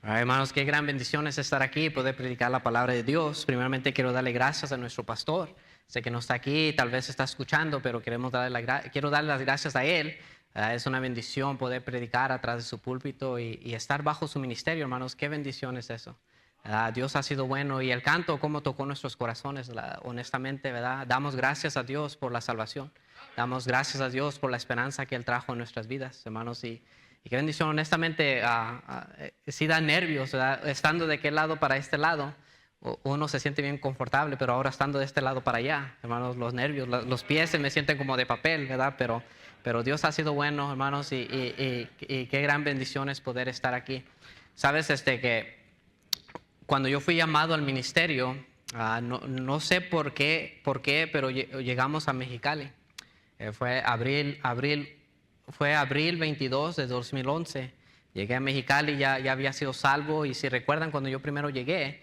Hermanos, qué gran bendición es estar aquí y poder predicar la palabra de Dios. Primeramente quiero darle gracias a nuestro pastor. Sé que no está aquí, tal vez está escuchando, pero quiero darle las gracias a él. Es una bendición poder predicar atrás de su púlpito y estar bajo su ministerio, hermanos. Qué bendición es eso. Dios ha sido bueno y el canto, cómo tocó nuestros corazones, honestamente, ¿verdad? Damos gracias a Dios por la salvación. Damos gracias a Dios por la esperanza que Él trajo en nuestras vidas, hermanos. Y qué bendición, honestamente, sí da nervios, ¿verdad? Estando de aquel lado para este lado, uno se siente bien confortable, pero ahora estando de este lado para allá, hermanos, los nervios, los pies se me sienten como de papel, ¿verdad? Pero Dios ha sido bueno, hermanos, y qué gran bendición es poder estar aquí. Sabes, que cuando yo fui llamado al ministerio, no sé por qué, pero llegamos a Mexicali. Fue abril 22 de 2011. Llegué a Mexicali, ya había sido salvo. Y si recuerdan, cuando yo primero llegué,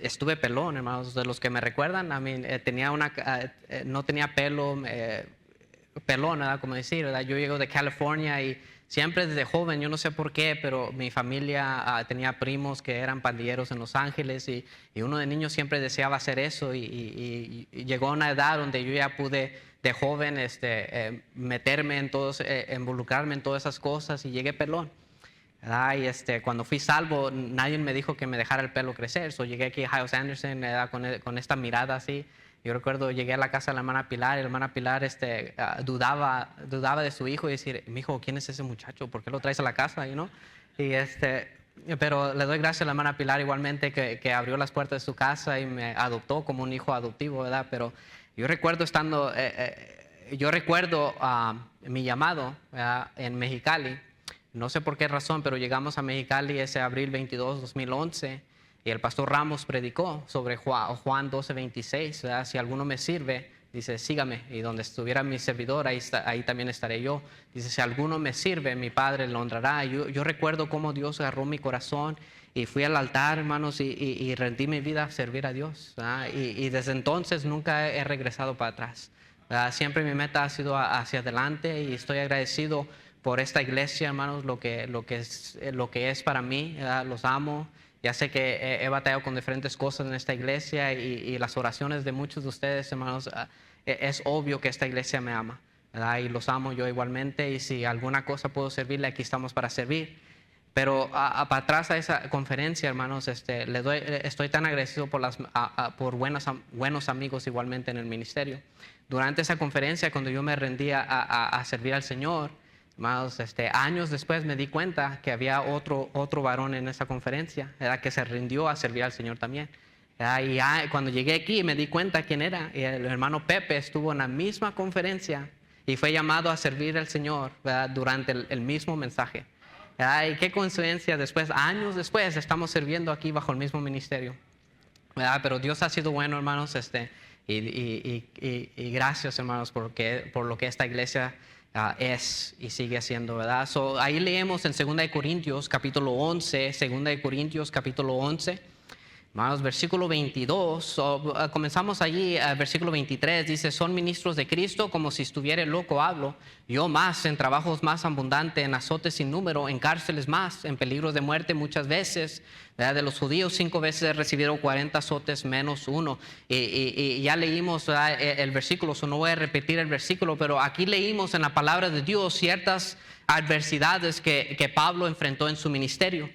estuve pelón, hermanos. De los que me recuerdan, no tenía pelo, pelón, ¿verdad? Como decir, ¿verdad? Yo llego de California y siempre desde joven, yo no sé por qué, pero mi familia tenía primos que eran pandilleros en Los Ángeles y uno de niños siempre deseaba hacer eso y llegó a una edad donde yo ya pude de joven meterme en todos, involucrarme en todas esas cosas y llegué pelón. Y cuando fui salvo, nadie me dijo que me dejara el pelo crecer. Llegué aquí a Hyles Anderson con esta mirada así. Yo recuerdo, llegué a la casa de la hermana Pilar y la hermana Pilar dudaba de su hijo y decir, mi hijo, ¿quién es ese muchacho? ¿Por qué lo traes a la casa? Pero le doy gracias a la hermana Pilar igualmente que abrió las puertas de su casa y me adoptó como un hijo adoptivo, ¿verdad? Pero yo recuerdo mi llamado, ¿verdad? En Mexicali. No sé por qué razón, pero llegamos a Mexicali ese abril 22, 2011 y el pastor Ramos predicó sobre Juan 12:26, ¿verdad? Si alguno me sirve, dice, sígame, y donde estuviera mi servidor, ahí también estaré yo. Dice, si alguno me sirve, mi Padre lo honrará. Yo recuerdo cómo Dios agarró mi corazón y fui al altar, hermanos, y rendí mi vida a servir a Dios, ¿verdad? Y desde entonces nunca he regresado para atrás, ¿verdad? Siempre mi meta ha sido hacia adelante y estoy agradecido por esta iglesia, hermanos, lo que es para mí, ¿verdad? Los amo. Ya sé que he batallado con diferentes cosas en esta iglesia y las oraciones de muchos de ustedes, hermanos, es obvio que esta iglesia me ama, ¿verdad? Y los amo yo igualmente y si alguna cosa puedo servirle, aquí estamos para servir. Pero para atrás a esa conferencia, hermanos, estoy tan agradecido por buenos amigos igualmente en el ministerio. Durante esa conferencia, cuando yo me rendía a servir al Señor, hermanos, años después me di cuenta que había otro varón en esa conferencia, ¿verdad? Que se rindió a servir al Señor también. Y cuando llegué aquí me di cuenta quién era. Y el hermano Pepe estuvo en la misma conferencia y fue llamado a servir al Señor, ¿verdad? Durante el mismo mensaje. Y qué coincidencia, años después, estamos sirviendo aquí bajo el mismo ministerio, ¿verdad? Pero Dios ha sido bueno, hermanos, y gracias, hermanos, por lo que esta iglesia es y sigue haciendo, ¿verdad? Ahí leemos en 2 Corintios capítulo 11, 2 Corintios capítulo 11, hermanos, versículo 22, comenzamos allí, versículo 23, dice, son ministros de Cristo, como si estuviera loco hablo, yo más, en trabajos más abundantes, en azotes sin número, en cárceles más, en peligros de muerte muchas veces, ¿verdad? De los judíos 5 veces he recibido 40 azotes menos 1, y ya leímos, ¿verdad? El versículo, no voy a repetir el versículo, pero aquí leímos en la palabra de Dios ciertas adversidades que Pablo enfrentó en su ministerio.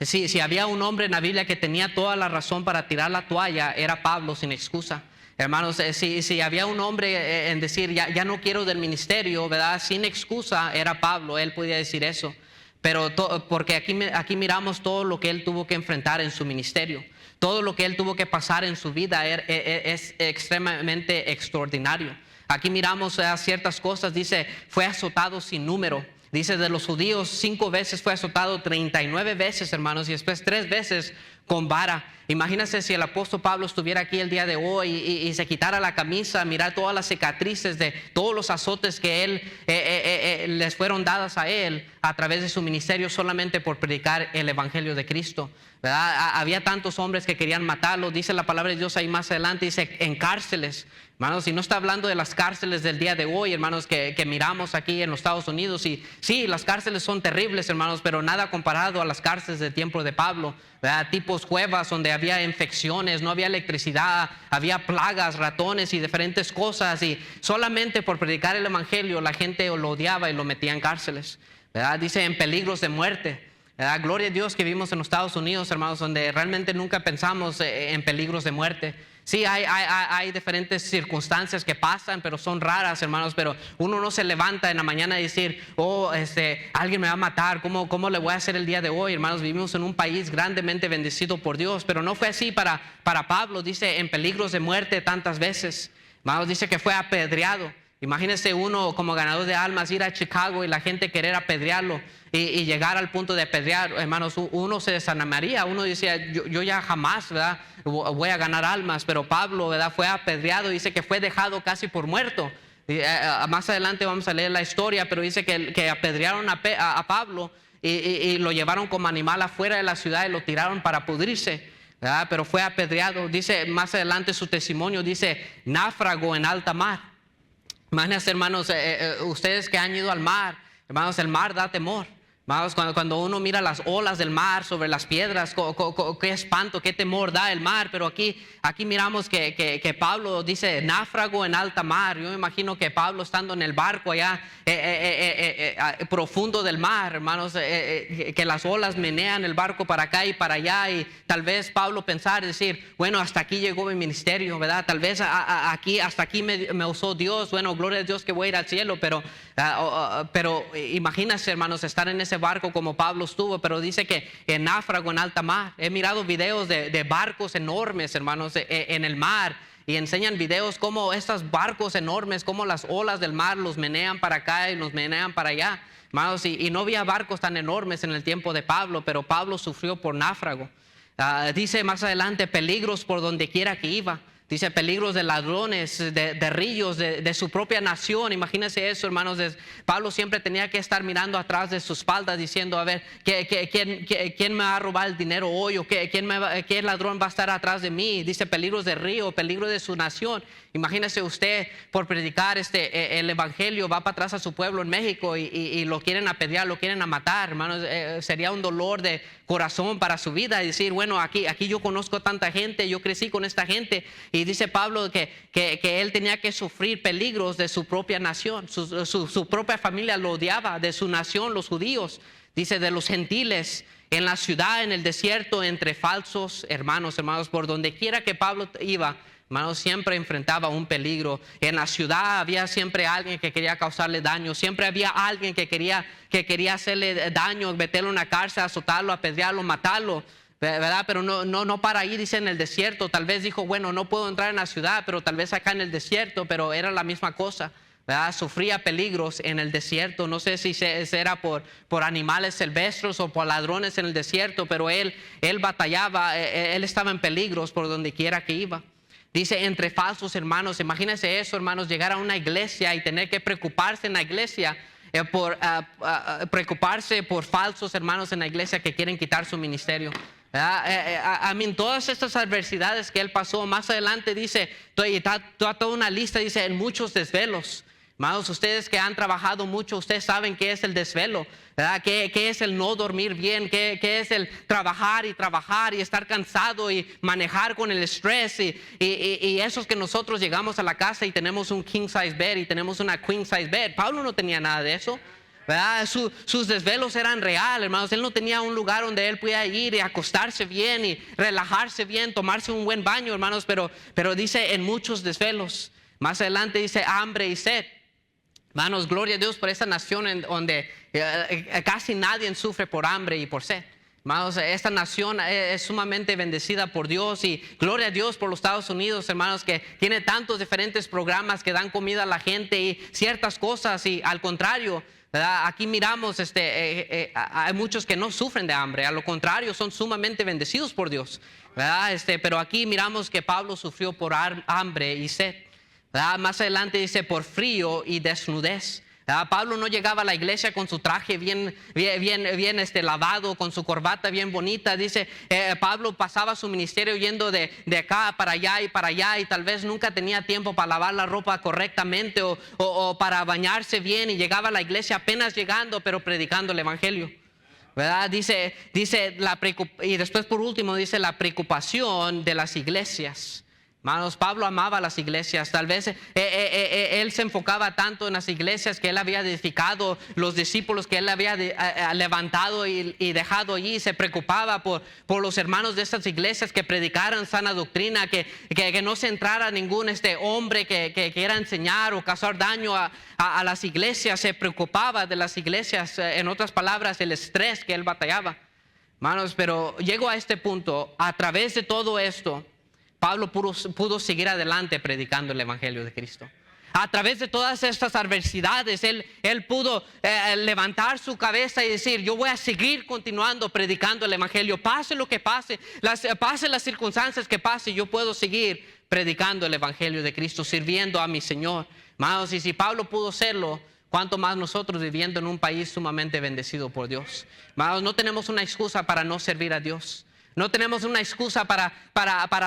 Si había un hombre en la Biblia que tenía toda la razón para tirar la toalla, era Pablo sin excusa. Hermanos, si había un hombre en decir, ya no quiero del ministerio, ¿verdad? Sin excusa, era Pablo, él podía decir eso. Pero porque aquí miramos todo lo que él tuvo que enfrentar en su ministerio. Todo lo que él tuvo que pasar en su vida es extremadamente extraordinario. Aquí miramos ciertas cosas, dice, fue azotado sin número. Dice, de los judíos 5 veces fue azotado, 39 veces, hermanos, y después 3 veces con vara. Imagínense si el apóstol Pablo estuviera aquí el día de hoy y se quitara la camisa, mirar todas las cicatrices de todos los azotes que él les fueron dadas a él a través de su ministerio solamente por predicar el evangelio de Cristo, ¿verdad? Había tantos hombres que querían matarlo. Dice la palabra de Dios ahí más adelante, dice, en cárceles. Hermanos, y no está hablando de las cárceles del día de hoy, hermanos, que miramos aquí en los Estados Unidos. Y sí, las cárceles son terribles, hermanos, pero nada comparado a las cárceles del tiempo de Pablo, ¿verdad? Tipos cuevas donde había infecciones, no había electricidad, había plagas, ratones y diferentes cosas. Y solamente por predicar el evangelio la gente lo odiaba y lo metía en cárceles, ¿verdad? Dice en peligros de muerte. ¿Verdad? Gloria a Dios que vivimos en los Estados Unidos, hermanos, donde realmente nunca pensamos en peligros de muerte. Sí, hay diferentes circunstancias que pasan, pero son raras, hermanos. Pero uno no se levanta en la mañana y decir, alguien me va a matar, ¿cómo le voy a hacer el día de hoy? Hermanos, vivimos en un país grandemente bendecido por Dios, pero no fue así para Pablo. Dice, en peligros de muerte tantas veces. Hermanos, dice que fue apedreado. Imagínese uno como ganador de almas ir a Chicago y la gente querer apedrearlo y llegar al punto de apedrear, hermanos, uno se desanamaría. Uno decía, yo ya jamás, ¿verdad?, voy a ganar almas. Pero Pablo, ¿verdad?, fue apedreado, dice que fue dejado casi por muerto. Más adelante vamos a leer la historia, pero dice que apedrearon a Pablo y lo llevaron como animal afuera de la ciudad y lo tiraron para pudrirse, ¿verdad? Pero fue apedreado. Dice más adelante su testimonio, dice, náufrago en alta mar. Imagínense, hermanos, ustedes que han ido al mar, hermanos, el mar da temor. Hermanos, cuando uno mira las olas del mar sobre las piedras, qué espanto, qué temor da el mar. Pero aquí miramos que Pablo dice náufrago en alta mar. Yo me imagino que Pablo estando en el barco allá profundo del mar, hermanos, que las olas menean el barco para acá y para allá. Y tal vez Pablo pensar, decir, bueno, hasta aquí llegó mi ministerio, ¿verdad? Tal vez hasta aquí me usó Dios. Bueno, gloria a Dios que voy a ir al cielo. Pero imagínense, hermanos, estar en ese barco como Pablo estuvo. Pero dice que en náufrago en alta mar. He mirado videos de barcos enormes, hermanos, en el mar, y enseñan videos como estos barcos enormes, como las olas del mar los menean para acá y los menean para allá, hermanos. Y no había barcos tan enormes en el tiempo de Pablo, pero Pablo sufrió por náufrago. Dice más adelante peligros por donde quiera que iba. Dice peligros de ladrones, de ríos, de su propia nación. Imagínense eso, hermanos. Pablo siempre tenía que estar mirando atrás de su espalda diciendo, a ver, ¿quién me va a robar el dinero hoy? ¿O qué ladrón va a estar atrás de mí? Dice peligros de río, peligro de su nación. Imagínese usted por predicar el evangelio, va para atrás a su pueblo en México y lo quieren apedrear, lo quieren matar, hermanos. Sería un dolor de corazón para su vida y decir, bueno, aquí yo conozco a tanta gente, yo crecí con esta gente. Y dice Pablo que él tenía que sufrir peligros de su propia nación. Su propia familia lo odiaba, de su nación, los judíos. Dice de los gentiles, en la ciudad, en el desierto, entre falsos hermanos, por donde quiera que Pablo iba, hermanos, siempre enfrentaba un peligro. En la ciudad había siempre alguien que quería causarle daño. Siempre había alguien que quería hacerle daño, meterlo en una cárcel, azotarlo, apedrearlo, matarlo, ¿verdad? Pero no para ahí, dice en el desierto. Tal vez dijo, bueno, no puedo entrar en la ciudad, pero tal vez acá en el desierto. Pero era la misma cosa, ¿verdad? Sufría peligros en el desierto. No sé si era por animales silvestres o por ladrones en el desierto, pero él batallaba, él estaba en peligros por donde quiera que iba. Dice entre falsos hermanos. Imagínense eso, hermanos, llegar a una iglesia y tener que preocuparse en la iglesia preocuparse por falsos hermanos en la iglesia que quieren quitar su ministerio. Todas estas adversidades que él pasó, más adelante dice, toda una lista, dice, en muchos desvelos. Hermanos, ustedes que han trabajado mucho, ustedes saben qué es el desvelo, ¿verdad? ¿Qué es el no dormir bien? ¿Qué es el trabajar y estar cansado y manejar con el estrés? Y esos que nosotros llegamos a la casa y tenemos un king size bed y tenemos una queen size bed. Pablo no tenía nada de eso, ¿verdad? Sus desvelos eran reales, hermanos. Él no tenía un lugar donde él pudiera ir y acostarse bien y relajarse bien, tomarse un buen baño, hermanos. Pero dice en muchos desvelos. Más adelante dice hambre y sed. Hermanos, gloria a Dios por esta nación en donde casi nadie sufre por hambre y por sed. Hermanos, esta nación es sumamente bendecida por Dios, y gloria a Dios por los Estados Unidos, hermanos, que tiene tantos diferentes programas que dan comida a la gente y ciertas cosas. Y al contrario, ¿verdad? Aquí miramos, hay muchos que no sufren de hambre, a lo contrario, son sumamente bendecidos por Dios, ¿verdad? Pero aquí miramos que Pablo sufrió por hambre y sed. Más adelante dice por frío y desnudez. Pablo no llegaba a la iglesia con su traje bien lavado, con su corbata bien bonita. Dice, Pablo pasaba su ministerio yendo de acá para allá, y tal vez nunca tenía tiempo para lavar la ropa correctamente o para bañarse bien, y llegaba a la iglesia apenas llegando, pero predicando el evangelio, ¿verdad? Dice y después por último dice la preocupación de las iglesias. Hermanos, Pablo amaba las iglesias. Tal vez él se enfocaba tanto en las iglesias que él había edificado, los discípulos que él había levantado y dejado allí. Se preocupaba por los hermanos de estas iglesias, que predicaran sana doctrina, que no se entrara ningún hombre que quiera enseñar o causar daño a las iglesias. Se preocupaba de las iglesias, en otras palabras, el estrés que él batallaba. Hermanos, pero llegó a este punto, a través de todo esto, Pablo pudo seguir adelante predicando el evangelio de Cristo. A través de todas estas adversidades, él pudo levantar su cabeza y decir, yo voy a seguir continuando predicando el evangelio. Pase lo que pase, pase las circunstancias que pase, yo puedo seguir predicando el evangelio de Cristo, sirviendo a mi Señor. Hermanos, y si Pablo pudo hacerlo, ¿cuánto más nosotros viviendo en un país sumamente bendecido por Dios? Hermanos, no tenemos una excusa para no servir a Dios. No tenemos una excusa para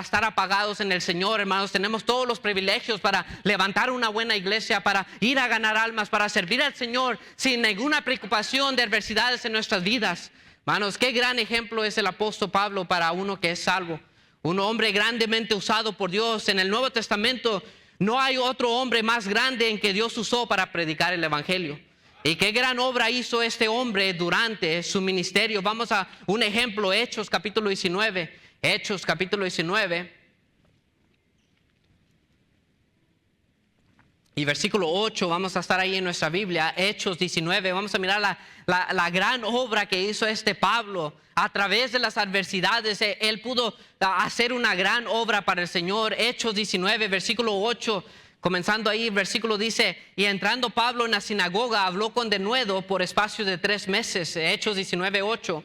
estar apagados en el Señor, hermanos. Tenemos todos los privilegios para levantar una buena iglesia, para ir a ganar almas, para servir al Señor sin ninguna preocupación de adversidades en nuestras vidas. Hermanos, qué gran ejemplo es el apóstol Pablo para uno que es salvo. Un hombre grandemente usado por Dios. En el Nuevo Testamento no hay otro hombre más grande en que Dios usó para predicar el evangelio. Y qué gran obra hizo este hombre durante su ministerio. Vamos a un ejemplo, Hechos capítulo 19. Hechos capítulo 19. Y versículo 8, vamos a estar ahí en nuestra Biblia. Hechos 19, vamos a mirar la gran obra que hizo este Pablo. A través de las adversidades, él pudo hacer una gran obra para el Señor. Hechos 19, versículo 8. Comenzando ahí, el versículo dice, y entrando Pablo en la sinagoga, habló con denuedo por espacio de 3 meses, Hechos 19:8,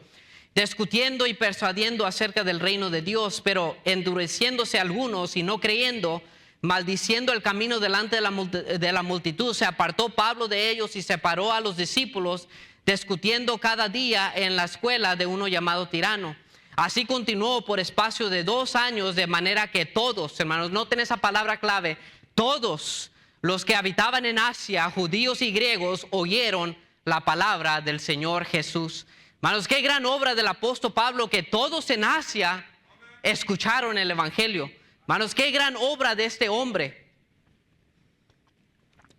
discutiendo y persuadiendo acerca del reino de Dios, pero endureciéndose algunos y no creyendo, maldiciendo el camino delante de la multitud, se apartó Pablo de ellos y separó a los discípulos, discutiendo cada día en la escuela de uno llamado Tirano. Así continuó por espacio de 2 años, de manera que todos, hermanos, noten esa palabra clave, todos los que habitaban en Asia, judíos y griegos, oyeron la palabra del Señor Jesús. Hermanos, qué gran obra del apóstol Pablo, que todos en Asia escucharon el evangelio. Hermanos, qué gran obra de este hombre.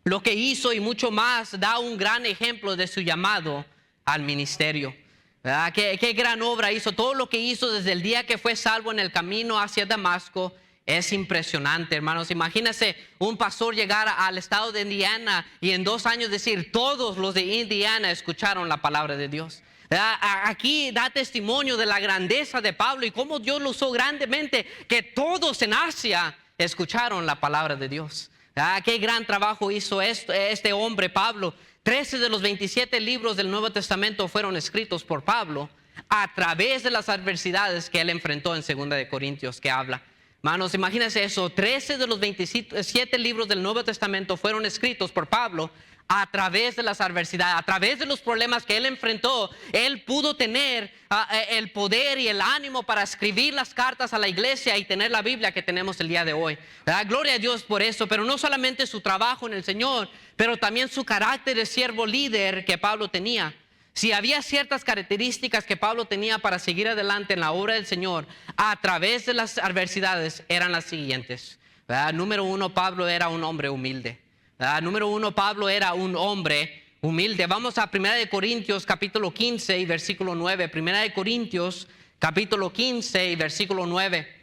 Lo que hizo y mucho más da un gran ejemplo de su llamado al ministerio. ¿Verdad? Qué gran obra hizo. Todo lo que hizo desde el día que fue salvo en el camino hacia Damasco es impresionante, hermanos. Imagínense un pastor llegar al estado de Indiana y en 2 años decir, todos los de Indiana escucharon la palabra de Dios. Aquí da testimonio de la grandeza de Pablo y cómo Dios lo usó grandemente, que todos en Asia escucharon la palabra de Dios. Qué gran trabajo hizo este hombre Pablo. 13 de los 27 libros del Nuevo Testamento fueron escritos por Pablo a través de las adversidades que él enfrentó en 2 de Corintios, que habla. Hermanos, imagínense eso, 13 de los 27 libros del Nuevo Testamento fueron escritos por Pablo a través de las adversidades, a través de los problemas que él enfrentó. Él pudo tener el poder y el ánimo para escribir las cartas a la iglesia y tener la Biblia que tenemos el día de hoy. Gloria a Dios por eso, pero no solamente su trabajo en el Señor, pero también su carácter de siervo líder que Pablo tenía. Si había ciertas características que Pablo tenía para seguir adelante en la obra del Señor a través de las adversidades, eran las siguientes. Número 1, Pablo era un hombre humilde. Número 1, Pablo era un hombre humilde. Vamos a 1 Corintios capítulo 15 y versículo 9. 1 Corintios capítulo 15 y versículo 9.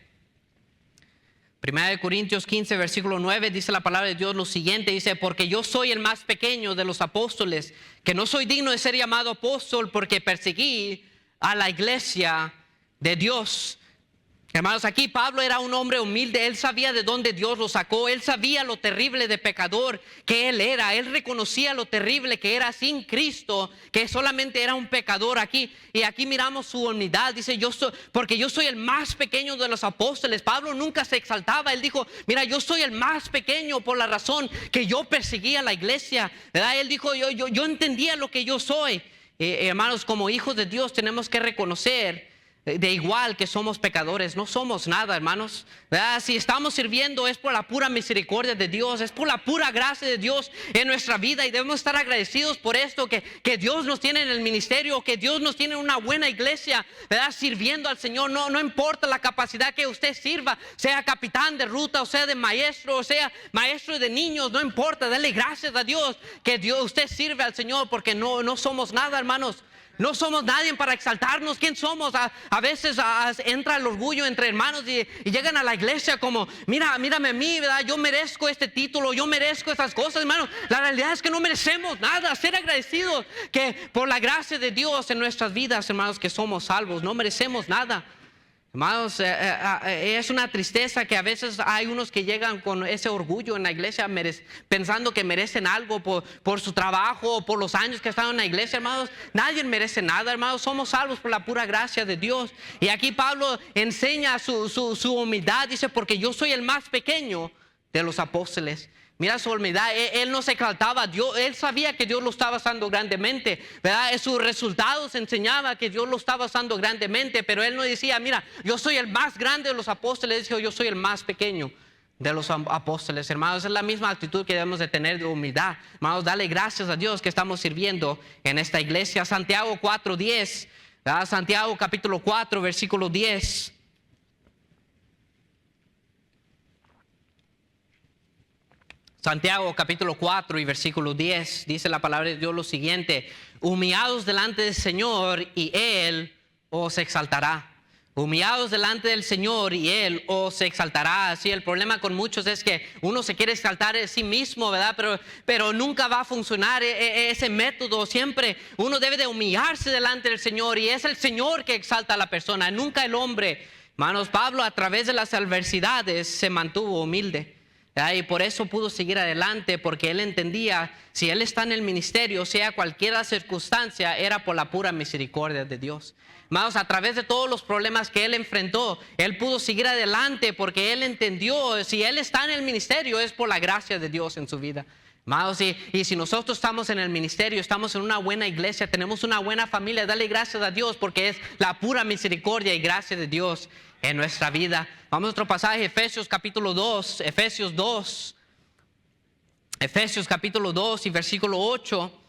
1 Corintios 15, versículo 9, dice la palabra de Dios lo siguiente, dice, porque yo soy el más pequeño de los apóstoles, que no soy digno de ser llamado apóstol porque perseguí a la iglesia de Dios. Hermanos, aquí Pablo era un hombre humilde. Él sabía de dónde Dios lo sacó. Él sabía lo terrible de pecador que él era. Él reconocía lo terrible que era sin Cristo, que solamente era un pecador aquí. Y aquí miramos su humildad. Dice, porque yo soy el más pequeño de los apóstoles. Pablo nunca se exaltaba. Él dijo, mira, yo soy el más pequeño por la razón que yo perseguía la iglesia, ¿verdad? Él dijo, yo entendía lo que yo soy. Hermanos, como hijos de Dios tenemos que reconocer de igual que somos pecadores. No somos nada, hermanos, ¿verdad? Si estamos sirviendo es por la pura misericordia de Dios, es por la pura gracia de Dios en nuestra vida, y debemos estar agradecidos por esto, que Dios nos tiene en el ministerio, que Dios nos tiene en una buena iglesia, ¿verdad? Sirviendo al Señor. No importa la capacidad que usted sirva, sea capitán de ruta, o sea de maestro, o sea maestro de niños, no importa. Dale gracias a Dios que usted sirve al Señor, porque no somos nada, hermanos. No somos nadie para exaltarnos. ¿Quién somos? A veces entra el orgullo entre hermanos y llegan a la iglesia como, mírame a mí, ¿verdad? Yo merezco este título, yo merezco estas cosas, hermano. La realidad es que no merecemos nada. Ser agradecidos que por la gracia de Dios en nuestras vidas, hermanos, que somos salvos. No merecemos nada. Hermanos, es una tristeza que a veces hay unos que llegan con ese orgullo en la iglesia, pensando que merecen algo por su trabajo o por los años que están en la iglesia. Hermanos, nadie merece nada, hermanos. Somos salvos por la pura gracia de Dios. Y aquí Pablo enseña su humildad. Dice, porque yo soy el más pequeño de los apóstoles. Mira su humildad. Él no se exaltaba. Él sabía que Dios lo estaba usando grandemente, ¿verdad? Sus resultados enseñaban que Dios lo estaba usando grandemente, pero él no decía, mira, yo soy el más grande de los apóstoles. Dijo, yo soy el más pequeño de los apóstoles. Hermanos, es la misma actitud que debemos de tener, de humildad. Hermanos, dale gracias a Dios que estamos sirviendo en esta iglesia. Santiago 4:10, ¿verdad? Santiago capítulo 4, versículo 10. Santiago capítulo 4 y versículo 10, dice la palabra de Dios lo siguiente: humillados delante del Señor y Él os exaltará. Humillados delante del Señor y Él os exaltará. Así, el problema con muchos es que uno se quiere exaltar en sí mismo, ¿verdad? Pero nunca va a funcionar ese método. Siempre uno debe de humillarse delante del Señor, y es el Señor que exalta a la persona, nunca el hombre. Hermanos, Pablo a través de las adversidades se mantuvo humilde. Y por eso pudo seguir adelante, porque él entendía, si él está en el ministerio, sea cualquier circunstancia, era por la pura misericordia de Dios. Hermanos, a través de todos los problemas que él enfrentó, él pudo seguir adelante porque él entendió, si él está en el ministerio es por la gracia de Dios en su vida. Hermanos, y si nosotros estamos en el ministerio, estamos en una buena iglesia, tenemos una buena familia, dale gracias a Dios, porque es la pura misericordia y gracia de Dios en nuestra vida. Vamos a otro pasaje, Efesios capítulo 2, Efesios capítulo 2 y versículo 8.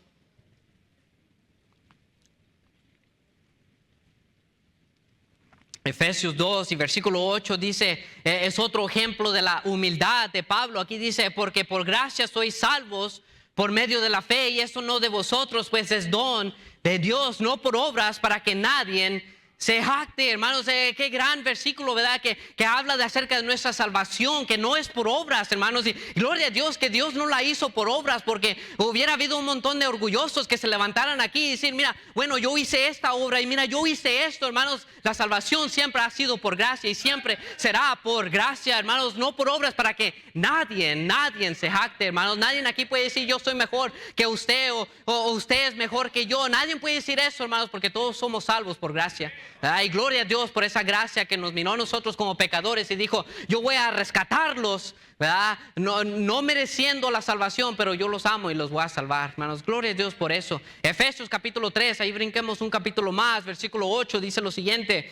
Efesios 2 y versículo 8 dice, es otro ejemplo de la humildad de Pablo. Aquí dice, porque por gracia sois salvos por medio de la fe, y esto no de vosotros, pues es don de Dios, no por obras, para que nadie se jacte. Hermanos, qué gran versículo, ¿verdad? Que habla de acerca de nuestra salvación, que no es por obras, hermanos. Y gloria a Dios que Dios no la hizo por obras, porque hubiera habido un montón de orgullosos que se levantaran aquí y decir, mira, bueno, yo hice esta obra y mira, yo hice esto. Hermanos, la salvación siempre ha sido por gracia y siempre será por gracia, hermanos, no por obras, para que nadie se jacte, hermanos. Nadie aquí puede decir, yo soy mejor que usted o usted es mejor que yo. Nadie puede decir eso, hermanos, porque todos somos salvos por gracia. Y gloria a Dios por esa gracia que nos miró a nosotros como pecadores y dijo, yo voy a rescatarlos, ¿verdad? No mereciendo la salvación, pero yo los amo y los voy a salvar, hermanos. Gloria a Dios por eso. Efesios capítulo 3, ahí brinquemos un capítulo más, versículo 8, dice lo siguiente.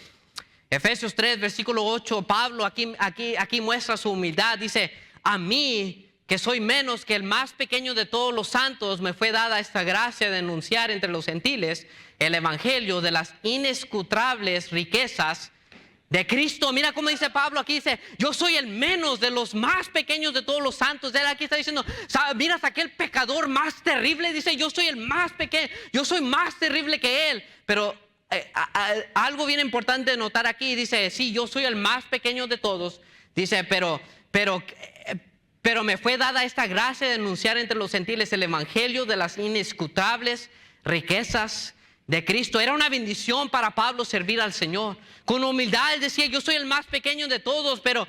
Efesios 3, versículo 8, Pablo aquí muestra su humildad. Dice, a mí, que soy menos que el más pequeño de todos los santos, me fue dada esta gracia de anunciar entre los gentiles el evangelio de las inescrutables riquezas de Cristo. Mira cómo dice Pablo aquí, dice, yo soy el menos de los más pequeños de todos los santos. Él aquí está diciendo, miras a aquel pecador más terrible, dice, yo soy el más pequeño, yo soy más terrible que él. Pero algo bien importante de notar aquí, dice, sí, yo soy el más pequeño de todos, dice, pero me fue dada esta gracia de anunciar entre los gentiles el evangelio de las inescrutables riquezas de Cristo. Era una bendición para Pablo servir al Señor. Con humildad él decía, yo soy el más pequeño de todos, pero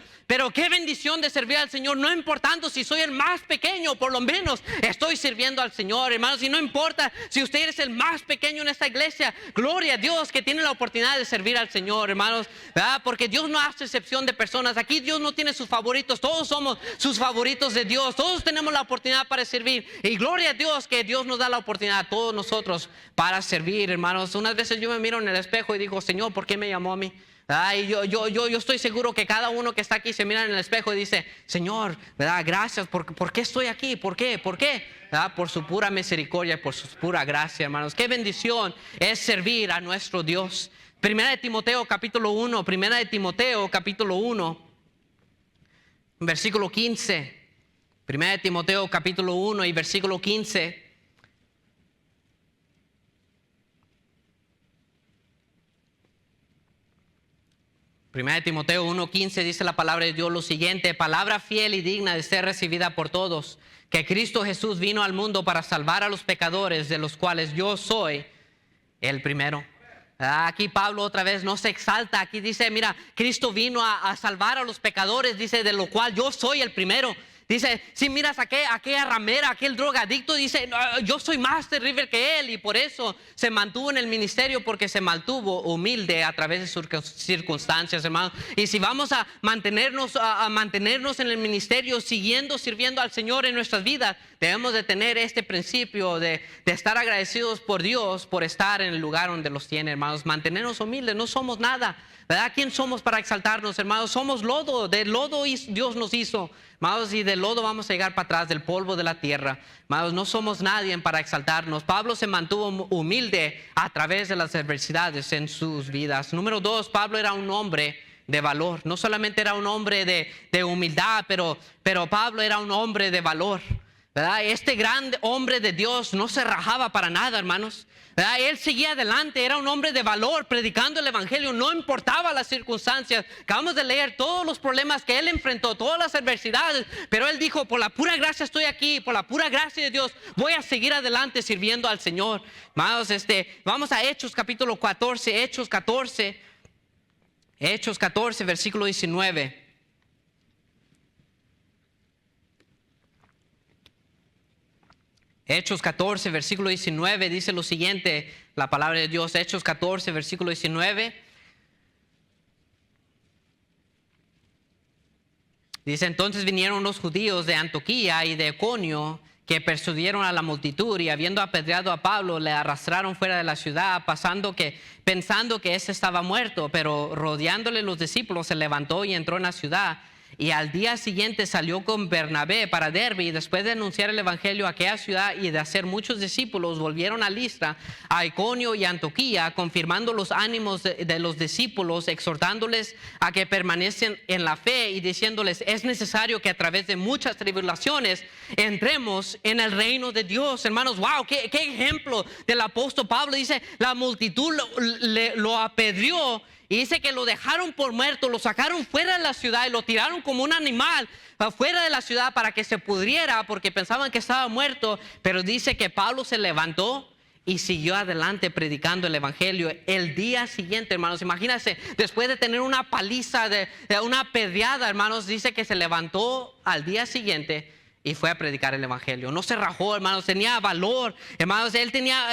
qué bendición de servir al Señor. No importando si soy el más pequeño, por lo menos estoy sirviendo al Señor, hermanos. Y no importa si usted es el más pequeño en esta iglesia, gloria a Dios que tiene la oportunidad de servir al Señor, hermanos, ¿verdad? Porque Dios no hace excepción de personas. Aquí Dios no tiene sus favoritos, todos somos sus favoritos de Dios. Todos tenemos la oportunidad para servir. Y gloria a Dios que Dios nos da la oportunidad a todos nosotros para servir, hermanos. Unas veces yo me miro en el espejo y digo, Señor, ¿por qué me llamó a mí? Y yo estoy seguro que cada uno que está aquí se mira en el espejo y dice, Señor, ¿verdad? Gracias, ¿por qué estoy aquí? ¿Por qué? ¿Verdad? Por su pura misericordia y por su pura gracia, hermanos. Qué bendición es servir a nuestro Dios. Primera de Timoteo capítulo 1, versículo 15. Primera de Timoteo capítulo 1 y versículo 15. Primera de Timoteo 1:15 dice la palabra de Dios lo siguiente: palabra fiel y digna de ser recibida por todos, que Cristo Jesús vino al mundo para salvar a los pecadores, de los cuales yo soy el primero. Aquí Pablo otra vez no se exalta, aquí dice, mira, Cristo vino a salvar a los pecadores, dice, de lo cual yo soy el primero. Dice, si miras a aquella ramera, aquel drogadicto, dice, no, yo soy más terrible que él, y por eso se mantuvo en el ministerio, porque se mantuvo humilde a través de sus circunstancias, hermanos. Y si vamos a mantenernos en el ministerio, sirviendo al Señor en nuestras vidas, debemos de tener este principio de estar agradecidos por Dios por estar en el lugar donde los tiene, hermanos. Mantenernos humildes, no somos nada, ¿verdad? ¿Quién somos para exaltarnos, hermanos? Somos lodo, de lodo Dios nos hizo, hermanos, y del lodo vamos a llegar para atrás, del polvo de la tierra, hermanos. No somos nadie para exaltarnos. Pablo se mantuvo humilde a través de las adversidades en sus vidas. Número 2, Pablo era un hombre de valor. No solamente era un hombre de humildad, pero Pablo era un hombre de valor, ¿verdad? Este gran hombre de Dios no se rajaba para nada, hermanos, ¿verdad? Él seguía adelante, era un hombre de valor, predicando el evangelio, no importaba las circunstancias. Acabamos de leer todos los problemas que él enfrentó, todas las adversidades, pero él dijo, por la pura gracia estoy aquí, por la pura gracia de Dios voy a seguir adelante sirviendo al Señor. Hermanos, vamos a Hechos capítulo 14, Hechos 14, versículo 19. Hechos 14, versículo 19, dice lo siguiente, la palabra de Dios. Hechos 14, versículo 19. Dice, entonces vinieron los judíos de Antioquía y de Iconio, que persuadieron a la multitud, y habiendo apedreado a Pablo, le arrastraron fuera de la ciudad, pensando que éste estaba muerto. Pero rodeándole los discípulos, se levantó y entró en la ciudad. Y al día siguiente salió con Bernabé para Derbe, y después de anunciar el evangelio a aquella ciudad y de hacer muchos discípulos, volvieron a Listra, a Iconio y a Antioquía, confirmando los ánimos de los discípulos, exhortándoles a que permanecen en la fe y diciéndoles, es necesario que a través de muchas tribulaciones entremos en el reino de Dios. Hermanos, wow, qué ejemplo del apóstol Pablo. Dice, la multitud lo apedreó, y dice que lo dejaron por muerto, lo sacaron fuera de la ciudad y lo tiraron como un animal fuera de la ciudad para que se pudriera, porque pensaban que estaba muerto. Pero dice que Pablo se levantó y siguió adelante predicando el evangelio. El día siguiente, hermanos, imagínense, después de tener una paliza, de una apedreada, hermanos, dice que se levantó al día siguiente y fue a predicar el evangelio. No se rajó, hermanos, tenía valor, hermanos. Él tenía,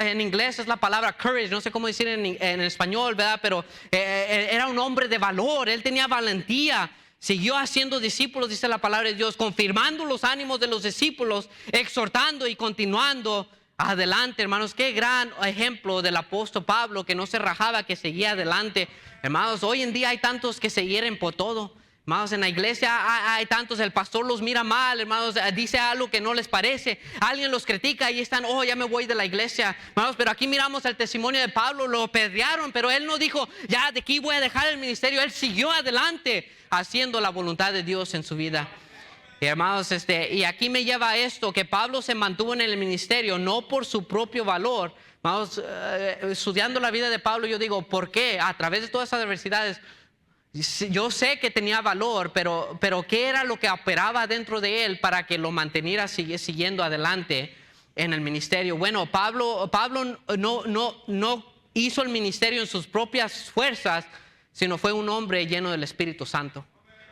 en inglés es la palabra courage, no sé cómo decir en español, ¿verdad? Pero era un hombre de valor, él tenía valentía. Siguió haciendo discípulos, dice la palabra de Dios, confirmando los ánimos de los discípulos, exhortando y continuando adelante, hermanos. Qué gran ejemplo del apóstol Pablo, que no se rajaba, que seguía adelante. Hermanos, hoy en día hay tantos que se hieren por todo. Hermanos, en la iglesia hay tantos, el pastor los mira mal, hermanos, dice algo que no les parece, alguien los critica y están, oh, ya me voy de la iglesia, hermanos. Pero aquí miramos el testimonio de Pablo, lo apedrearon, pero él no dijo, ya de aquí voy a dejar el ministerio. Él siguió adelante haciendo la voluntad de Dios en su vida. Y hermanos, y aquí me lleva a esto, que Pablo se mantuvo en el ministerio no por su propio valor. Hermanos, estudiando la vida de Pablo, yo digo, ¿por qué? A través de todas esas adversidades, yo sé que tenía valor, pero ¿qué era lo que operaba dentro de él para que lo manteniera siguiendo adelante? en el ministerio. Bueno, Pablo no hizo el ministerio en sus propias fuerzas, sino fue un hombre lleno del Espíritu Santo.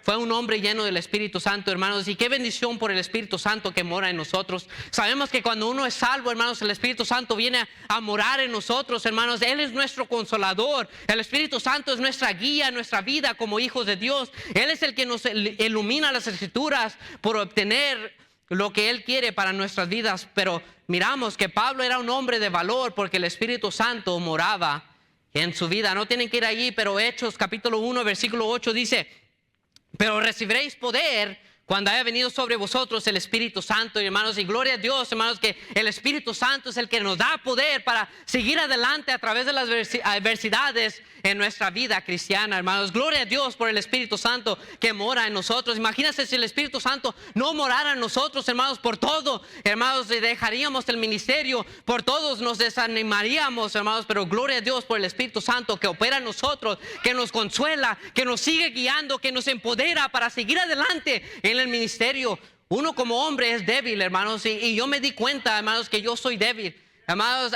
Fue un hombre lleno del Espíritu Santo, hermanos. Y qué bendición por el Espíritu Santo que mora en nosotros. Sabemos que cuando uno es salvo, hermanos, el Espíritu Santo viene a morar en nosotros, hermanos. Él es nuestro consolador. El Espíritu Santo es nuestra guía en nuestra vida como hijos de Dios. Él es el que nos ilumina las Escrituras por obtener lo que Él quiere para nuestras vidas. Pero miramos que Pablo era un hombre de valor porque el Espíritu Santo moraba en su vida. No tienen que ir allí, pero Hechos capítulo 1, versículo 8 dice: pero recibiréis poder cuando haya venido sobre vosotros el Espíritu Santo. Y hermanos, y gloria a Dios, hermanos, que el Espíritu Santo es el que nos da poder para seguir adelante a través de las adversidades en nuestra vida cristiana, hermanos. Gloria a Dios por el Espíritu Santo que mora en nosotros. Imagínense si el Espíritu Santo no morara en nosotros, hermanos, por todo, hermanos, dejaríamos el ministerio, por todos nos desanimaríamos, hermanos. Pero gloria a Dios por el Espíritu Santo que opera en nosotros, que nos consuela, que nos sigue guiando, que nos empodera para seguir adelante en el ministerio. Uno como hombre es débil, hermanos, y yo me di cuenta, hermanos, que yo soy débil. Hermanos,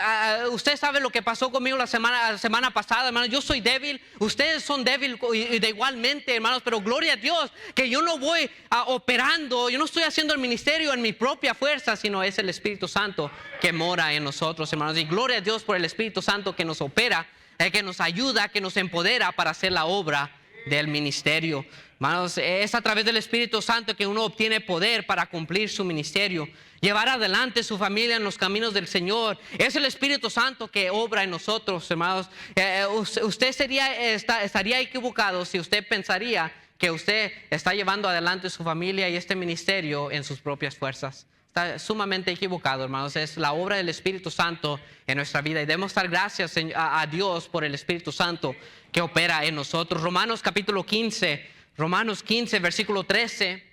usted sabe lo que pasó conmigo la semana pasada, hermanos. Yo soy débil, ustedes son débiles de igualmente, hermanos. Pero gloria a Dios que yo no voy operando, yo no estoy haciendo el ministerio en mi propia fuerza, sino es el Espíritu Santo que mora en nosotros, hermanos. Y gloria a Dios por el Espíritu Santo que nos opera, que nos ayuda, que nos empodera para hacer la obra del ministerio. Hermanos, es a través del Espíritu Santo que uno obtiene poder para cumplir su ministerio, llevar adelante su familia en los caminos del Señor. Es el Espíritu Santo que obra en nosotros, hermanos. Usted estaría equivocado si usted pensaría que usted está llevando adelante su familia y este ministerio en sus propias fuerzas. Está sumamente equivocado, hermanos. Es la obra del Espíritu Santo en nuestra vida y debemos dar gracias a Dios por el Espíritu Santo que opera en nosotros. Romanos capítulo 15, versículo 13.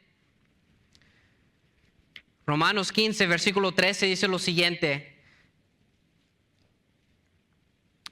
Romanos 15, versículo 13 dice lo siguiente.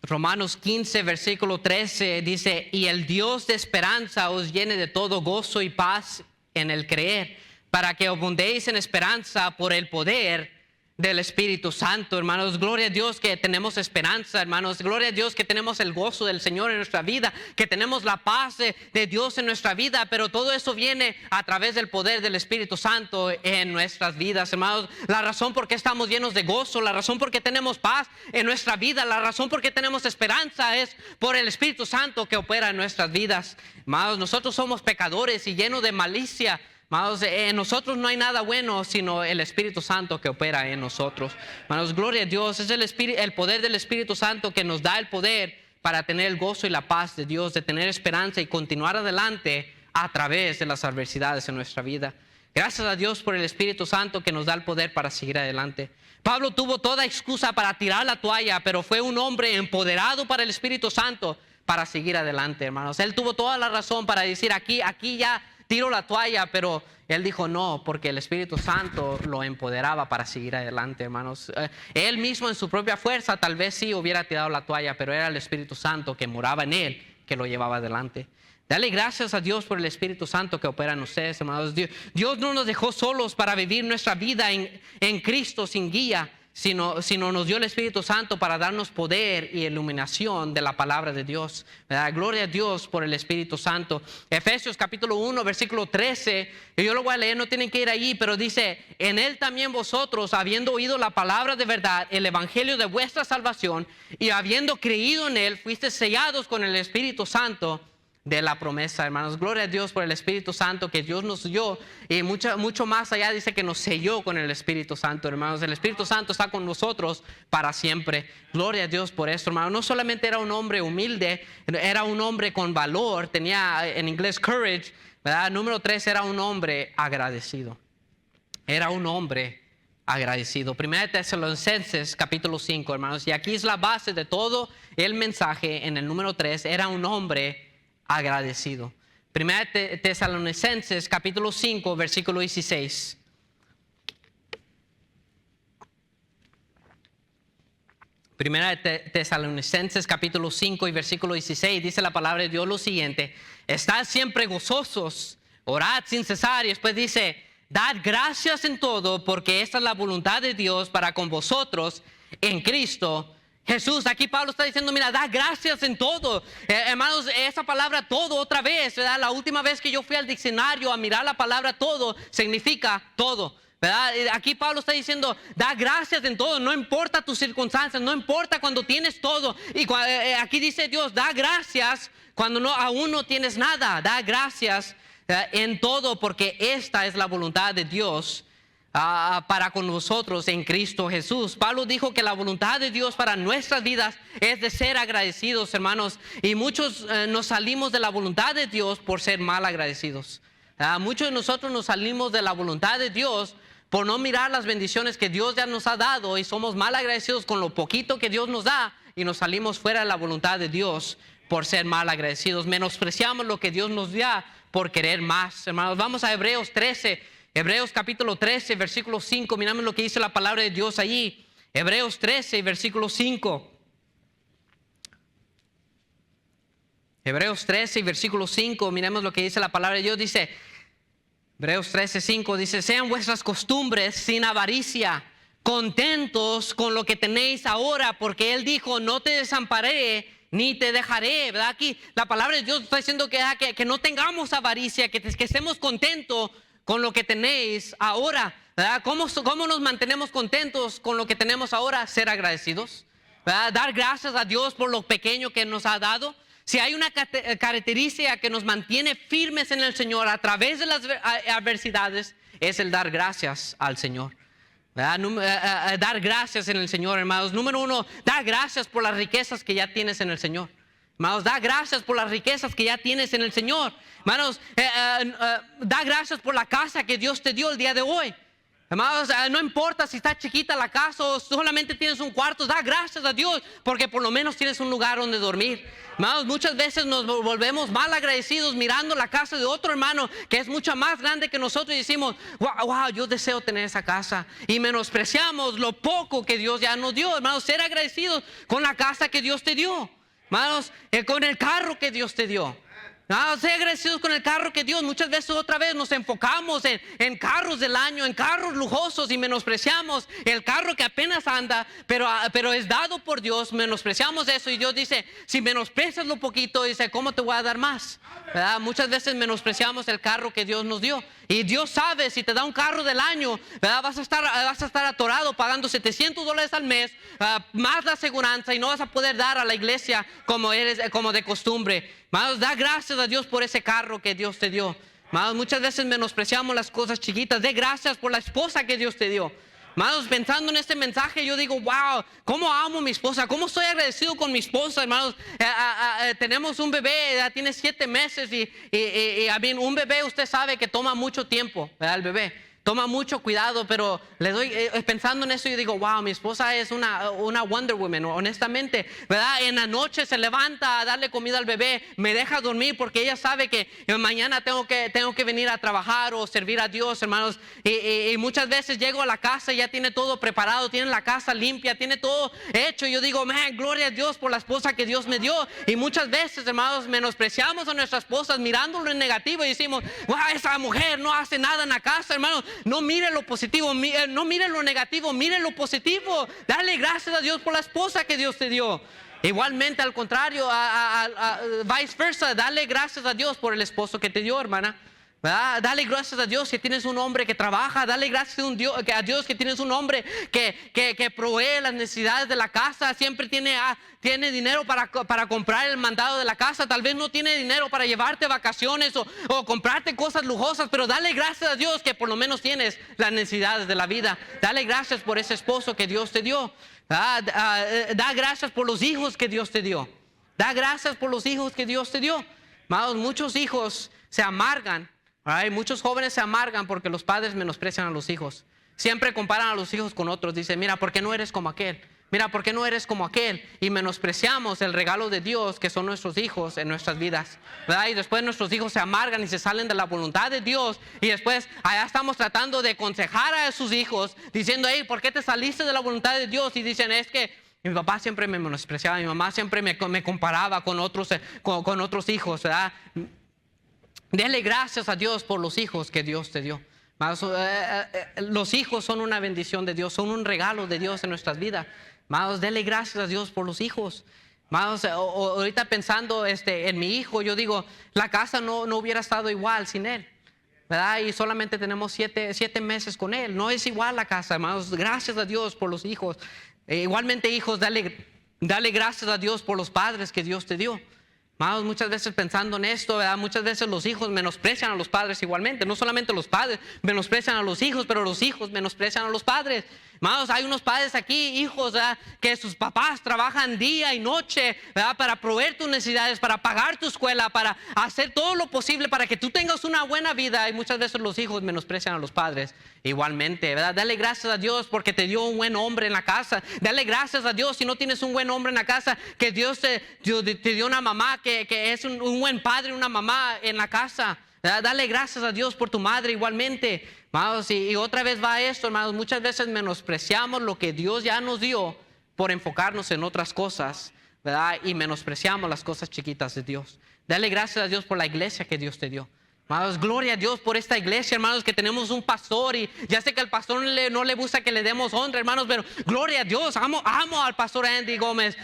Romanos 15, versículo 13 dice: y el Dios de esperanza os llene de todo gozo y paz en el creer, para que abundéis en esperanza por el poder del Espíritu Santo, hermanos. Gloria a Dios que tenemos esperanza, hermanos. Gloria a Dios que tenemos el gozo del Señor en nuestra vida, que tenemos la paz de Dios en nuestra vida. Pero todo eso viene a través del poder del Espíritu Santo en nuestras vidas, hermanos. La razón por qué estamos llenos de gozo, la razón por qué tenemos paz en nuestra vida, la razón por qué tenemos esperanza es por el Espíritu Santo que opera en nuestras vidas, hermanos. Nosotros somos pecadores y llenos de malicia. Hermanos, en nosotros no hay nada bueno sino el Espíritu Santo que opera en nosotros. Hermanos, gloria a Dios. Es el poder del Espíritu Santo que nos da el poder para tener el gozo y la paz de Dios, de tener esperanza y continuar adelante a través de las adversidades en nuestra vida. Gracias a Dios por el Espíritu Santo que nos da el poder para seguir adelante. Pablo tuvo toda excusa para tirar la toalla, pero fue un hombre empoderado para el Espíritu Santo para seguir adelante, hermanos. Él tuvo toda la razón para decir aquí ya tiro la toalla, pero él dijo no, porque el Espíritu Santo lo empoderaba para seguir adelante, hermanos. Él mismo en su propia fuerza tal vez sí hubiera tirado la toalla, pero era el Espíritu Santo que moraba en él que lo llevaba adelante. Dale gracias a Dios por el Espíritu Santo que opera en ustedes, hermanos. Dios no nos dejó solos para vivir nuestra vida en Cristo sin guía, sino nos dio el Espíritu Santo para darnos poder y iluminación de la palabra de Dios, ¿verdad? Gloria a Dios por el Espíritu Santo. Efesios capítulo 1, versículo 13, y yo lo voy a leer, no tienen que ir allí, pero dice: en él también vosotros, habiendo oído la palabra de verdad, el evangelio de vuestra salvación, y habiendo creído en él, fuisteis sellados con el Espíritu Santo de la promesa, hermanos. Gloria a Dios por el Espíritu Santo que Dios nos dio, y mucho más allá dice que nos selló con el Espíritu Santo, hermanos. El Espíritu Santo está con nosotros para siempre. Gloria a Dios por esto, hermanos. No solamente era un hombre humilde, era un hombre con valor, tenía en inglés courage, ¿verdad? Número 3, era un hombre agradecido. Era un hombre agradecido. Primera de Tesalonicenses capítulo 5, hermanos, y aquí es la base de todo el mensaje. En el número 3, era un hombre agradecido. Primera de Tesalonicenses capítulo 5, versículo 16. Primera de Tesalonicenses capítulo 5 y versículo 16 dice la palabra de Dios lo siguiente: estad siempre gozosos, orad sin cesar. Y después dice: dad gracias en todo, porque esta es la voluntad de Dios para con vosotros en Cristo Jesús. Aquí Pablo está diciendo, mira, da gracias en todo. Hermanos, esa palabra todo otra vez, ¿verdad? La última vez que yo fui al diccionario a mirar la palabra todo, significa todo, ¿verdad? Aquí Pablo está diciendo, da gracias en todo, no importa tus circunstancias, no importa cuando tienes todo. Y aquí dice Dios, da gracias cuando aún no tienes nada. Da gracias en todo, porque esta es la voluntad de Dios para con nosotros en Cristo Jesús. Pablo dijo que la voluntad de Dios para nuestras vidas es de ser agradecidos, hermanos. Y muchos nos salimos de la voluntad de Dios por ser mal agradecidos. Muchos de nosotros nos salimos de la voluntad de Dios por no mirar las bendiciones que Dios ya nos ha dado, y somos mal agradecidos con lo poquito que Dios nos da, y nos salimos fuera de la voluntad de Dios por ser mal agradecidos. Menospreciamos lo que Dios nos da por querer más. Hermanos, vamos a Hebreos 13. Hebreos capítulo 13, versículo 5. Miramos lo que dice la palabra de Dios allí. Hebreos 13, versículo 5. Hebreos 13, versículo 5. Miremos lo que dice la palabra de Dios. Dice, Hebreos 13, 5. Dice, sean vuestras costumbres sin avaricia, contentos con lo que tenéis ahora, porque Él dijo, no te desampararé ni te dejaré, ¿verdad? Aquí la palabra de Dios está diciendo que no tengamos avaricia, que estemos contentos con lo que tenéis ahora, ¿verdad? ¿Cómo nos mantenemos contentos con lo que tenemos ahora? Ser agradecidos, ¿verdad? Dar gracias a Dios por lo pequeño que nos ha dado. Si hay una característica que nos mantiene firmes en el Señor a través de las adversidades, es el dar gracias al Señor, ¿verdad? Dar gracias en el Señor, hermanos. Número uno, dar gracias por las riquezas que ya tienes en el Señor. Hermanos, da gracias por las riquezas que ya tienes en el Señor. Hermanos, da gracias por la casa que Dios te dio el día de hoy. Hermanos, no importa si está chiquita la casa o solamente tienes un cuarto, da gracias a Dios porque por lo menos tienes un lugar donde dormir. Hermanos, muchas veces nos volvemos mal agradecidos mirando la casa de otro hermano que es mucho más grande que nosotros y decimos, wow, yo deseo tener esa casa, y menospreciamos lo poco que Dios ya nos dio. Hermanos, ser agradecidos con la casa que Dios te dio. Hermanos, con el carro que Dios te dio. Ser agradecidos con el carro que Dios. Muchas veces otra vez nos enfocamos en carros del año, en carros lujosos, y menospreciamos el carro que apenas anda, pero es dado por Dios. Menospreciamos eso, y Dios dice, si menosprecias lo poquito, dice, ¿cómo te voy a dar más? ¿Verdad? Muchas veces menospreciamos el carro que Dios nos dio, y Dios sabe, si te da un carro del año, ¿verdad? Vas a estar atorado pagando $700 al mes, más la aseguranza, y no vas a poder dar a la iglesia como de costumbre. Hermanos, da gracias a Dios por ese carro que Dios te dio. Hermanos, muchas veces menospreciamos las cosas chiquitas. Dé gracias por la esposa que Dios te dio. Hermanos, pensando en este mensaje, yo digo, wow, cómo amo a mi esposa, cómo estoy agradecido con mi esposa, hermanos. Tenemos un bebé, tiene 7 meses, y un bebé, usted sabe que toma mucho tiempo, ¿verdad? El bebé toma mucho cuidado, pero le doy, pensando en eso, yo digo, wow, mi esposa es una Wonder Woman, honestamente, ¿verdad? En la noche se levanta a darle comida al bebé, me deja dormir porque ella sabe que mañana tengo que venir a trabajar o servir a Dios, hermanos. Y muchas veces llego a la casa y ya tiene todo preparado, tiene la casa limpia, tiene todo hecho. Y yo digo, man, gloria a Dios por la esposa que Dios me dio. Y muchas veces, hermanos, menospreciamos a nuestras esposas mirándolo en negativo y decimos, wow, esa mujer no hace nada en la casa, hermanos. No mire lo positivo, no mire lo negativo, mire lo positivo. Dale gracias a Dios por la esposa que Dios te dio. Igualmente, al contrario, viceversa, dale gracias a Dios por el esposo que te dio, hermana. ¿Verdad? Dale gracias a Dios que tienes un hombre que trabaja. Dale gracias a Dios que tienes un hombre que provee las necesidades de la casa. Siempre tiene dinero para comprar el mandado de la casa. Tal vez no tiene dinero para llevarte vacaciones o comprarte cosas lujosas, pero dale gracias a Dios que por lo menos tienes las necesidades de la vida. Dale gracias por ese esposo que Dios te dio. Da gracias por los hijos que Dios te dio. Da gracias por los hijos que Dios te dio. Amados, muchos hijos se amargan. Muchos jóvenes se amargan porque los padres menosprecian a los hijos. Siempre comparan a los hijos con otros. Dicen, mira, ¿por qué no eres como aquel? Mira, ¿por qué no eres como aquel? Y menospreciamos el regalo de Dios que son nuestros hijos en nuestras vidas, ¿verdad? Y después nuestros hijos se amargan y se salen de la voluntad de Dios. Y después allá estamos tratando de aconsejar a sus hijos diciendo, hey, ¿por qué te saliste de la voluntad de Dios? Y dicen, es que mi papá siempre me menospreciaba, mi mamá siempre me comparaba con otros hijos, ¿verdad? Dele gracias a Dios por los hijos que Dios te dio. Los hijos son una bendición de Dios, son un regalo de Dios en nuestras vidas. Amados, dele gracias a Dios por los hijos. Amados, ahorita pensando en mi hijo, yo digo, la casa no hubiera estado igual sin él, ¿verdad? Y solamente tenemos 7 meses con él. No es igual la casa, hermanos. Gracias a Dios por los hijos. Igualmente, hijos, dale gracias a Dios por los padres que Dios te dio. Amados, muchas veces pensando en esto, ¿verdad? Muchas veces los hijos menosprecian a los padres igualmente. No solamente los padres menosprecian a los hijos, pero los hijos menosprecian a los padres. Amados, hay unos padres aquí, hijos, ¿verdad?, que sus papás trabajan día y noche, ¿verdad?, para proveer tus necesidades, para pagar tu escuela, para hacer todo lo posible para que tú tengas una buena vida. Y muchas veces los hijos menosprecian a los padres igualmente, ¿verdad? Dale gracias a Dios porque te dio un buen hombre en la casa. Dale gracias a Dios si no tienes un buen hombre en la casa, que Dios te dio una mamá que es un buen padre, una mamá en la casa. Dale gracias a Dios por tu madre igualmente. Hermanos, y otra vez va esto, hermanos. Muchas veces menospreciamos lo que Dios ya nos dio por enfocarnos en otras cosas, ¿verdad? Y menospreciamos las cosas chiquitas de Dios. Dale gracias a Dios por la iglesia que Dios te dio. Hermanos, gloria a Dios por esta iglesia, hermanos, que tenemos un pastor. Y ya sé que al pastor no le gusta que le demos honra, hermanos, pero gloria a Dios. Amo al pastor Andy Gómez.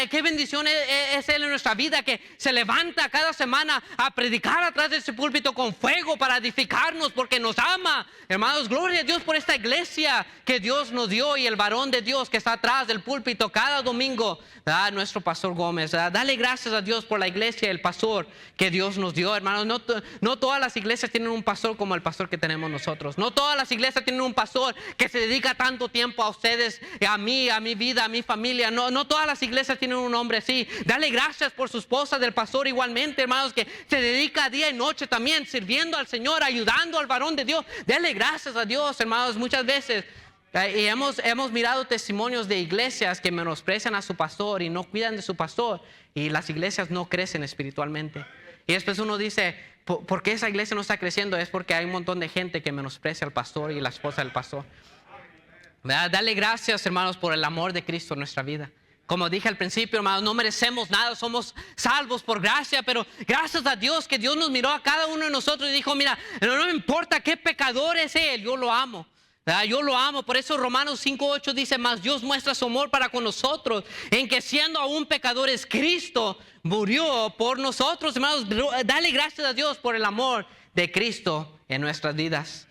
Qué bendición es él en nuestra vida, que se levanta cada semana a predicar atrás de ese púlpito con fuego para edificarnos porque nos ama. Hermanos, gloria a Dios por esta iglesia que Dios nos dio y el varón de Dios que está atrás del púlpito cada domingo, ¿verdad? Nuestro pastor Gómez, ¿verdad? Dale gracias a Dios por la iglesia y el pastor que Dios nos dio, hermanos. No todas las iglesias tienen un pastor como el pastor que tenemos nosotros. No todas las iglesias tienen un pastor que se dedica tanto tiempo a ustedes, a mí, a mi vida, a mi familia. No todas las iglesias tienen un hombre así. Dale gracias por su esposa del pastor igualmente, hermanos, que se dedica día y noche también sirviendo al Señor, ayudando al varón de Dios. Dale gracias a Dios, hermanos. Muchas veces y hemos mirado testimonios de iglesias que menosprecian a su pastor y no cuidan de su pastor, y las iglesias no crecen espiritualmente. Y después uno dice, ¿por qué esa iglesia no está creciendo? Es porque hay un montón de gente que menosprecia al pastor y la esposa del pastor. ¿Verdad? Dale gracias, hermanos, por el amor de Cristo en nuestra vida. Como dije al principio, hermanos, no merecemos nada, somos salvos por gracia, pero gracias a Dios que Dios nos miró a cada uno de nosotros y dijo, mira, no me importa qué pecador es él, yo lo amo. Yo lo amo. Por eso Romanos 5:8 dice, mas Dios muestra su amor para con nosotros, en que siendo aún pecadores, Cristo murió por nosotros. Hermanos, dale gracias a Dios por el amor de Cristo en nuestras vidas.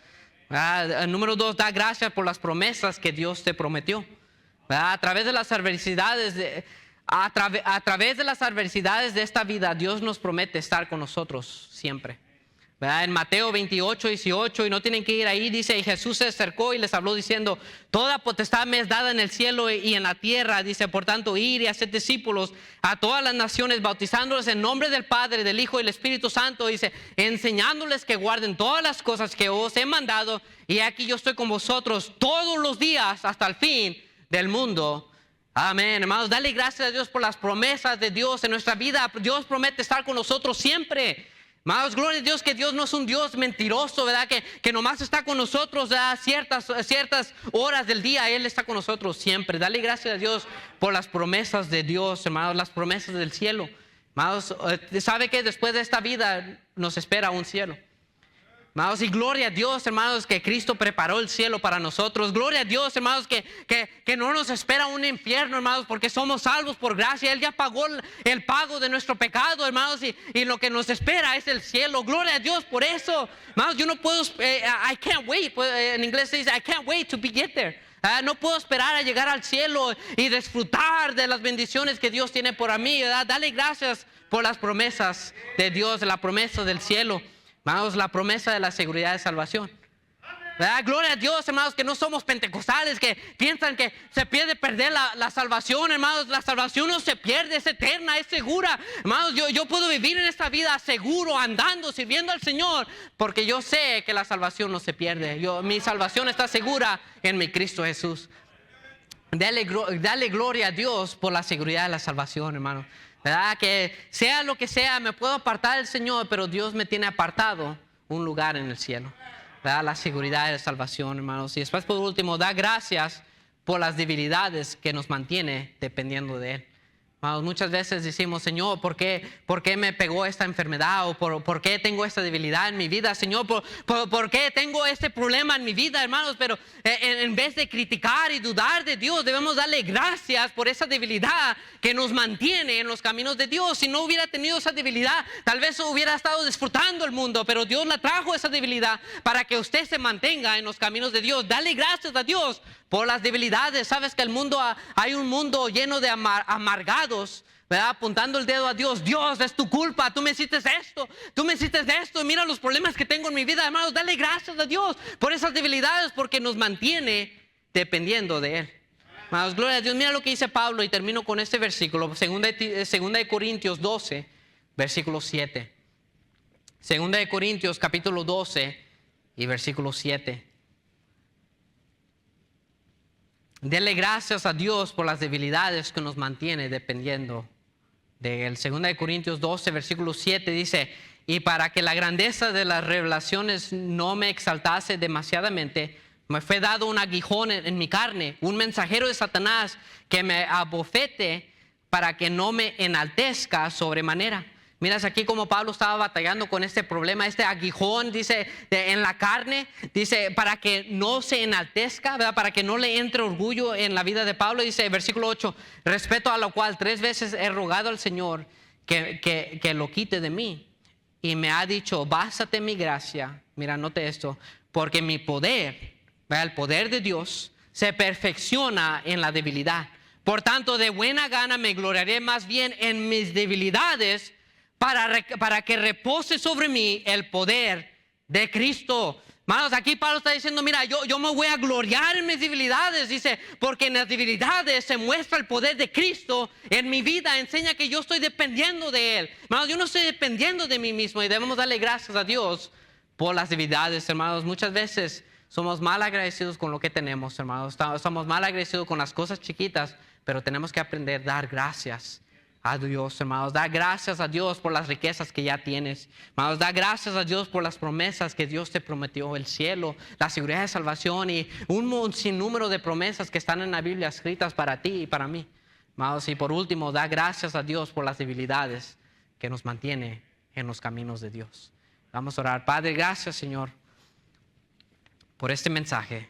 Número 2, da gracias por las promesas que Dios te prometió. A través de las adversidades de esta vida, Dios nos promete estar con nosotros siempre. En Mateo 28:18, y no tienen que ir ahí, dice, y Jesús se acercó y les habló diciendo, toda potestad me es dada en el cielo y en la tierra. Dice, por tanto, ir y hacer discípulos a todas las naciones, bautizándoles en nombre del Padre, del Hijo y del Espíritu Santo. Dice, enseñándoles que guarden todas las cosas que os he mandado, y aquí yo estoy con vosotros todos los días hasta el fin del mundo. Amén, hermanos. Dale gracias a Dios por las promesas de Dios en nuestra vida. Dios promete estar con nosotros siempre. Hermanos, gloria a Dios que Dios no es un Dios mentiroso, ¿verdad? Que nomás está con nosotros a ciertas horas del día. Él está con nosotros siempre. Dale gracias a Dios por las promesas de Dios, hermanos, las promesas del cielo. Hermanos, ¿sabe que después de esta vida nos espera un cielo? Hermanos, y gloria a Dios, hermanos, que Cristo preparó el cielo para nosotros. Gloria a Dios, hermanos, que no nos espera un infierno, hermanos, porque somos salvos por gracia. Él ya pagó el pago de nuestro pecado, hermanos, y lo que nos espera es el cielo. Gloria a Dios por eso. Hermanos, yo no puedo, I can't wait. En inglés se dice, I can't wait to get there. No puedo esperar a llegar al cielo y disfrutar de las bendiciones que Dios tiene por mí, ¿verdad? Dale gracias por las promesas de Dios, la promesa del cielo. Hermanos, la promesa de la seguridad de salvación. ¿Verdad? Gloria a Dios, hermanos, que no somos pentecostales, que piensan que se pierde perder la salvación, hermanos. La salvación no se pierde, es eterna, es segura. Hermanos, yo puedo vivir en esta vida seguro, andando, sirviendo al Señor, porque yo sé que la salvación no se pierde. Mi salvación está segura en mi Cristo Jesús. Dale gloria a Dios por la seguridad de la salvación, hermanos. ¿Verdad? Que sea lo que sea, me puedo apartar del Señor, pero Dios me tiene apartado un lugar en el cielo. ¿Verdad? La seguridad de la salvación, hermanos. Y después, por último, da gracias por las debilidades que nos mantiene dependiendo de Él. Hermanos, muchas veces decimos, Señor, ¿por qué me pegó esta enfermedad? ¿O por qué tengo esta debilidad en mi vida? Señor, ¿por qué tengo este problema en mi vida, hermanos? Pero en vez de criticar y dudar de Dios, debemos darle gracias por esa debilidad que nos mantiene en los caminos de Dios. Si no hubiera tenido esa debilidad, tal vez hubiera estado disfrutando el mundo, pero Dios la trajo esa debilidad para que usted se mantenga en los caminos de Dios. Dale gracias a Dios por las debilidades. Sabes que hay un mundo lleno de amargados, ¿verdad? Apuntando el dedo a Dios. Dios, es tu culpa, tú me hiciste esto, mira los problemas que tengo en mi vida. Hermanos, dale gracias a Dios por esas debilidades, porque nos mantiene dependiendo de Él. Hermanos, gloria a Dios. Mira lo que dice Pablo, y termino con este versículo, segunda de Corintios 12, versículo 7. Segunda de Corintios capítulo 12 y versículo 7. Dele gracias a Dios por las debilidades que nos mantiene dependiendo de Él. Segunda de Corintios 12, versículo 7 dice: y para que la grandeza de las revelaciones no me exaltase demasiadamente, me fue dado un aguijón en mi carne, un mensajero de Satanás que me abofete para que no me enaltezca sobremanera. Miras aquí como Pablo estaba batallando con este problema, este aguijón, dice, en la carne, dice, para que no se enaltezca, ¿verdad? Para que no le entre orgullo en la vida de Pablo. Dice, versículo 8, respecto a lo cual 3 veces he rogado al Señor que lo quite de mí. Y me ha dicho, bástate mi gracia, mira, note esto, porque mi poder, ¿verdad? El poder de Dios se perfecciona en la debilidad. Por tanto, de buena gana me gloriaré más bien en mis debilidades, para que repose sobre mí el poder de Cristo. Hermanos, aquí Pablo está diciendo, mira, yo me voy a gloriar en mis debilidades, dice, porque en las debilidades se muestra el poder de Cristo en mi vida, enseña que yo estoy dependiendo de Él. Hermanos, yo no estoy dependiendo de mí mismo, y debemos darle gracias a Dios por las debilidades. Hermanos, muchas veces somos mal agradecidos con lo que tenemos, hermanos. Estamos mal agradecidos con las cosas chiquitas, pero tenemos que aprender a dar gracias a Dios, hermanos. Da gracias a Dios por las riquezas que ya tienes, hermanos. Da gracias a Dios por las promesas que Dios te prometió: el cielo, la seguridad de salvación y un sinnúmero de promesas que están en la Biblia escritas para ti y para mí, hermanos. Y por último, da gracias a Dios por las debilidades que nos mantiene en los caminos de Dios. Vamos a orar. Padre, gracias, Señor, por este mensaje.